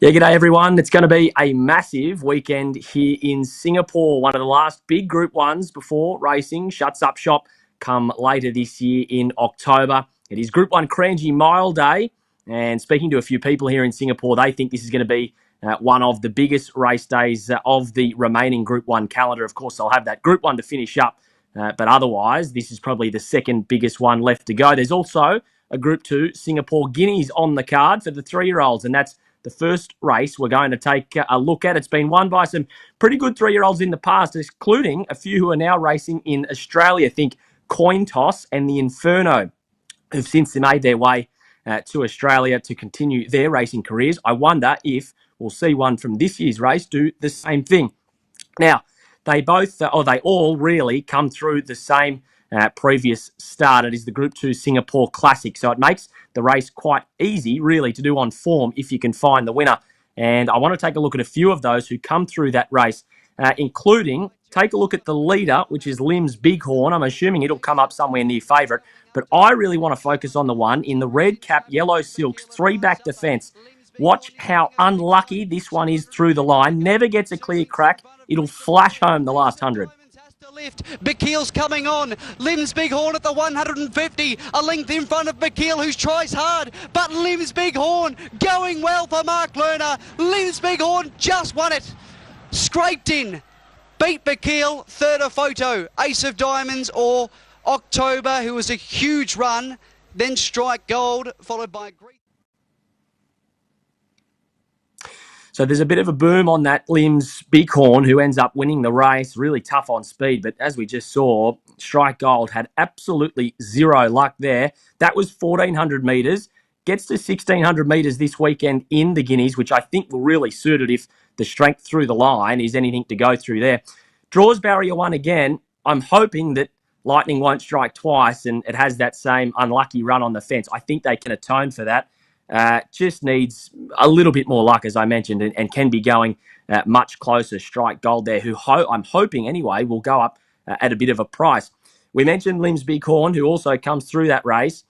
Yeah, g'day everyone. It's going to be a massive weekend here in Singapore. One of the last big Group 1s before racing shuts up shop come later this year in October. It is Group 1 Kranji Mile Day. And speaking to a few people here in Singapore, they think this is going to be one of the biggest race days of the remaining Group 1 calendar. Of course, they'll have that Group 1 to finish up. But otherwise, this is probably the second biggest one left to go. There's also a Group 2 Singapore Guineas on the card for the 3-year-olds, and that's the first race we're going to take a look at. It's been won by some pretty good 3-year-olds in the past, including a few who are now racing in Australia. Think Coin Toss and the Inferno, who've since made their way to Australia to continue their racing careers. I wonder if we'll see one from this year's race do the same thing. Now, they all really come through the same previous start. It is the Group 2 Singapore Classic, so it makes the race quite easy, really, to do on form if you can find the winner. And I want to take a look at a few of those who come through that race, including take a look at the leader, which is Lim's Bighorn. I'm assuming it'll come up somewhere near favourite, but I really want to focus on the one in the red cap, yellow silks, 3-back defence. Watch how unlucky this one is through the line. Never gets a clear crack. It'll flash home the last 100. Bakil's coming on. Lim's Bighorn at the 150. A length in front of Bakil, who tries hard. But Lim's Bighorn going well for Mark Lerner. Lim's Bighorn just won it. Scraped in. Beat Bakil. Third a photo. Ace of Diamonds or October, who was a huge run. Then Strike Gold, followed by Greece. So there's a bit of a boom on that Lim's Bighorn, who ends up winning the race. Really tough on speed, but as we just saw, Strike Gold had absolutely zero luck there. That was 1,400 metres. Gets to 1,600 metres this weekend in the Guineas, which I think will really suit it if the strength through the line is anything to go through there. Draws barrier 1 again. I'm hoping that Lightning won't strike twice and it has that same unlucky run on the fence. I think they can atone for that. Just needs a little bit more luck, as I mentioned, and can be going much closer. Strike Gold there, who I'm hoping anyway will go up at a bit of a price. We mentioned Lim's Bighorn, who also comes through that race.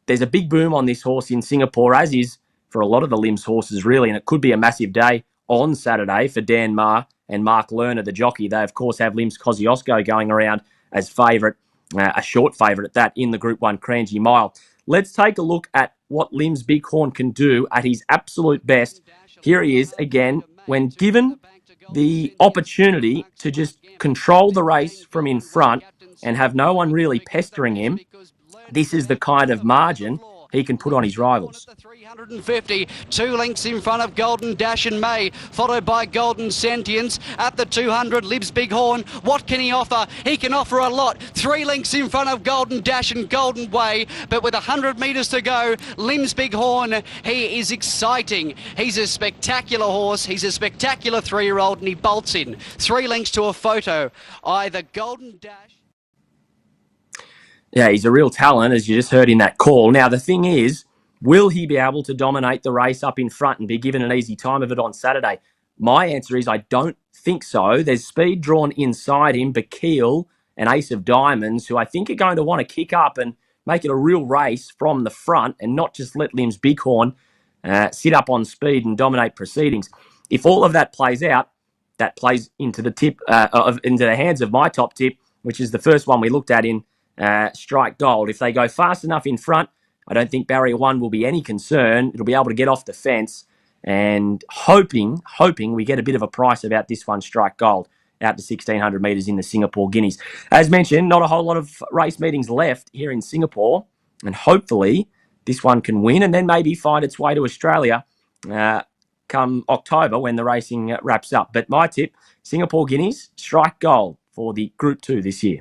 There's a big boom on this horse in Singapore, as is for a lot of the Lim's horses, really, and it could be a massive day on Saturday for Dan Maher and Mark Lerner, the jockey. They, of course, have Lim's Kosciuszko going around as favourite, a short favourite at that, in the Group 1 Kranji Mile. Let's take a look at what Lim's Bighorn can do at his absolute best. Here he is again, when given the opportunity to just control the race from in front and have no one really pestering him. This is the kind of margin he can put on his rivals. 350, 2 lengths in front of Golden Dash and May, followed by Golden Sentience at the 200. Lim's Bighorn, what can he offer? He can offer a lot. 3 lengths in front of Golden Dash and Golden Way, but with 100 metres to go, Lim's Bighorn, he is exciting. He's a spectacular horse. He's a spectacular 3-year-old, and he bolts in. 3 lengths to a photo. Either Golden Dash. Yeah, he's a real talent, as you just heard in that call. Now, the thing is, will he be able to dominate the race up in front and be given an easy time of it on Saturday? My answer is I don't think so. There's speed drawn inside him, Bakil and Ace of Diamonds, who I think are going to want to kick up and make it a real race from the front and not just let Lim's Bighorn sit up on speed and dominate proceedings. If all of that plays out, that plays into the into the hands of my top tip, which is the first one we looked at in Strike Gold. If they go fast enough in front, I don't think barrier 1 will be any concern. It'll be able to get off the fence, and hoping we get a bit of a price about this one, Strike Gold, out to 1,600 metres in the Singapore Guineas. As mentioned, not a whole lot of race meetings left here in Singapore, and hopefully this one can win and then maybe find its way to Australia come October when the racing wraps up. But my tip, Singapore Guineas, Strike Gold for the Group 2 this year.